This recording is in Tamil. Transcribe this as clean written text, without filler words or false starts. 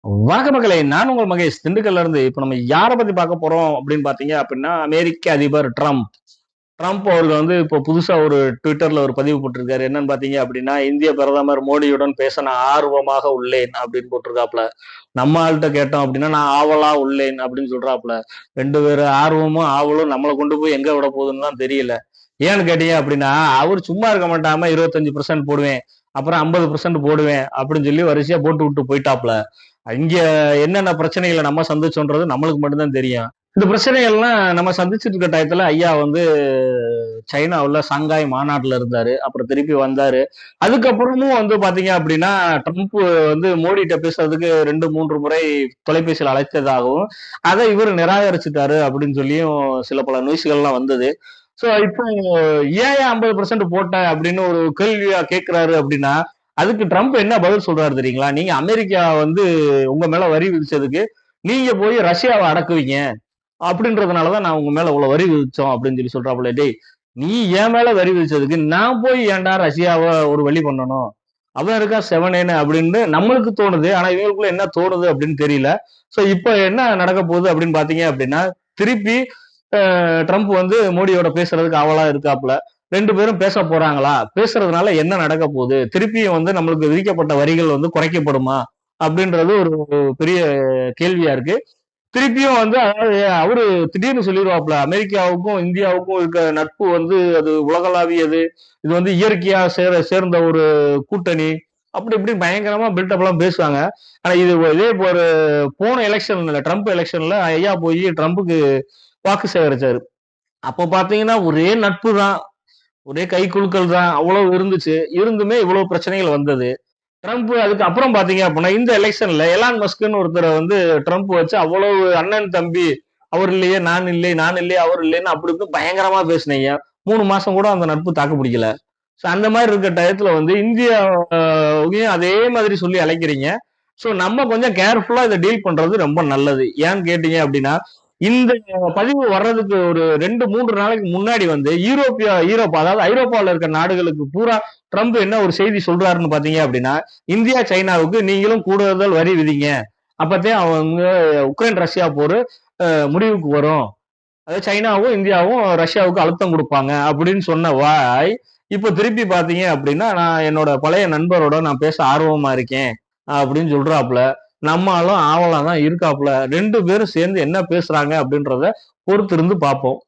வணக்க மக்களே! நான் உங்கள் மகேஷ் திண்டுக்கல்ல இருந்து. இப்ப நம்ம யார பத்தி பார்க்க போறோம் அப்படின்னு பார்த்தீங்க அப்படின்னா, அமெரிக்க அதிபர் ட்ரம்ப். ட்ரம்ப் அவர்கள் வந்து இப்போ புதுசா ஒரு ட்விட்டர்ல ஒரு பதிவு போட்டிருக்காரு. என்னன்னு பார்த்தீங்க அப்படின்னா, இந்திய பிரதமர் மோடியுடன் பேச நான் ஆர்வமாக உள்ளேன் அப்படின்னு போட்டிருக்காப்புல. நம்ம ஆள்ட்ட கேட்டோம் அப்படின்னா, நான் ஆவலா உள்ளேன் அப்படின்னு சொல்றாப்புல. 2 பேரு ஆர்வமும், ஆவலும் நம்மள கொண்டு போய் எங்க விட போகுதுன்னு தான் தெரியல. ஏன்னு கேட்டீங்க அப்படின்னா, அவரு சும்மா இருக்க மாட்டாம 25% போடுவேன். அப்புறம் 50% போடுவேன் அப்படின்னு சொல்லி வரிசையா போட்டு விட்டு போயிட்டாப்புல. இங்க என்னென்ன பிரச்சனைகள நம்ம சந்திச்சோன்றது நம்மளுக்கு மட்டும் தான் தெரியும். இந்த பிரச்சனைகள்லாம் நம்ம சந்திச்சுட்டு இருக்க டயத்துல ஐயா வந்து சைனாவுல ஷாங்காய் மாநாட்டுல இருந்தாரு. அப்புறம் திருப்பி வந்தாரு. அதுக்கப்புறமும் வந்து பாத்தீங்க அப்படின்னா, ட்ரம்ப் வந்து மோடிட்ட பேசுறதுக்கு 2, 3 முறை தொலைபேசியில அழைத்ததாகவும், அத இவரு நிராகரிச்சுட்டாரு அப்படின்னு சொல்லியும் சில பல நியூஸ்கள்லாம் வந்தது. சோ இப்போ ஏன் 50% போட்ட அப்படின்னு ஒரு கேள்வியா கேட்கிறாரு அப்படின்னா, அதுக்கு ட்ரம்ப் என்ன பதில் சொல்றாரு தெரியுங்களா? நீங்க அமெரிக்கா வந்து உங்க மேல வரி விதிச்சதுக்கு, நீங்க போய் ரஷ்யாவ அடக்குவீங்க. அப்படின்றதுனால தான் நான் உங்க மேல இவ்வளவு வரி விதிச்சோம் அப்படின்னு சொல்லி சொல்றாப்புல. டேய், நீ என் மேல வரி விதிச்சதுக்கு நான் போய் ஏன்டா ரஷ்யாவ ஒரு வழி பண்ணணும்? அவன் இருக்கான் செவனேன்னு அப்படின்னு நம்மளுக்கு தோணுது. ஆனா இவங்களுக்குள்ள என்ன தோணுது அப்படின்னு தெரியல. சோ இப்ப என்ன நடக்க போகுது அப்படின்னு பாத்தீங்க அப்படின்னா, திருப்பி ட்ரம்ப் வந்து மோடியோட பேசுறதுக்கு ஆவலா இருக்காப்புல. 2 பேரும் பேச போறாங்களா? பேசுறதுனால என்ன நடக்க போகுது? திருப்பியும் வந்து நம்மளுக்கு விதிக்கப்பட்ட வரிகள் வந்து குறைக்கப்படுமா? அப்படின்றது ஒரு பெரிய கேள்வியா இருக்கு. திருப்பியும் வந்து அதாவது அவரு திடீர்னு சொல்லிருவாப்புல, அமெரிக்காவுக்கும், இந்தியாவுக்கும் இருக்க நட்பு வந்து அது உலகளாவியது. இது வந்து இயற்கையா சேர்ந்த ஒரு கூட்டணி. அப்படி இப்படின்னு பயங்கரமா பில்டப்லாம் பேசுவாங்க. ஆனா இது இதே ஒரு போன எலக்ஷன்ல ட்ரம்ப் எலக்ஷன்ல ஐயா போய் ட்ரம்புக்கு வாக்கு சேகரிச்சாரு. அப்ப பாத்தீங்கன்னா ஒரே நட்பு தான். ஒரே கை குலுக்கல் தான். அவ்வளவு இருந்துச்சு. இருந்துமே இவ்வளவு பிரச்சனைகள் வந்தது. ட்ரம்ப் அதுக்கு அப்புறம் பாத்தீங்க அப்படின்னா, இந்த எலெக்ஷன்ல எலான் மஸ்க்ன்னு ஒருத்தர வந்து ட்ரம்ப் வச்சு அவ்வளவு அண்ணன், தம்பி அவர் இல்லையே, நான் இல்லை, நான் இல்லையே, அவர் இல்லைன்னு அப்படி இப்படி பயங்கரமா பேசுனீங்க. 3 மாசம் கூட அந்த நட்பு தாக்கு பிடிக்கல. சோ அந்த மாரி இருக்க டயத்துல வந்து இந்தியாவையும் அதே மாதிரி சொல்லி அழைக்கிறீங்க. சோ நம்ம கொஞ்சம் கேர்ஃபுல்லா இத டீல் பண்றது ரொம்ப நல்லது. ஏன்னு கேட்டீங்க அப்படின்னா, இந்த பதிவு வர்றதுக்கு ஒரு 2, 3 நாளைக்கு முன்னாடி வந்து ஈரோப்பா அதாவது ஐரோப்பாவுல இருக்க நாடுகளுக்கு பூரா ட்ரம்ப் என்ன ஒரு செய்தி சொல்றாருன்னு பாத்தீங்க அப்படின்னா, இந்தியா, சைனாவுக்கு நீங்களும் கூடுதல் வரி விதிங்க. அப்பத்தான் அவங்க உக்ரைன், ரஷ்யா போரு முடிவுக்கு வரும். அதாவது சைனாவும், இந்தியாவும் ரஷ்யாவுக்கு அழுத்தம் குடுப்பாங்க அப்படின்னு சொன்ன வாய், இப்ப திருப்பி பாத்தீங்க அப்படின்னா, நான் என்னோட பழைய நண்பரோட நான் பேச ஆர்வமா இருக்கேன். அப்படின்னு சொல்றாப்புல. நம்ம ஆளும் ஆவலா தான் இருக்காப்புல. 2 பேரும் சேர்ந்து என்ன பேசுறாங்க அப்படின்றத பொறுத்திருந்து பார்ப்போம்.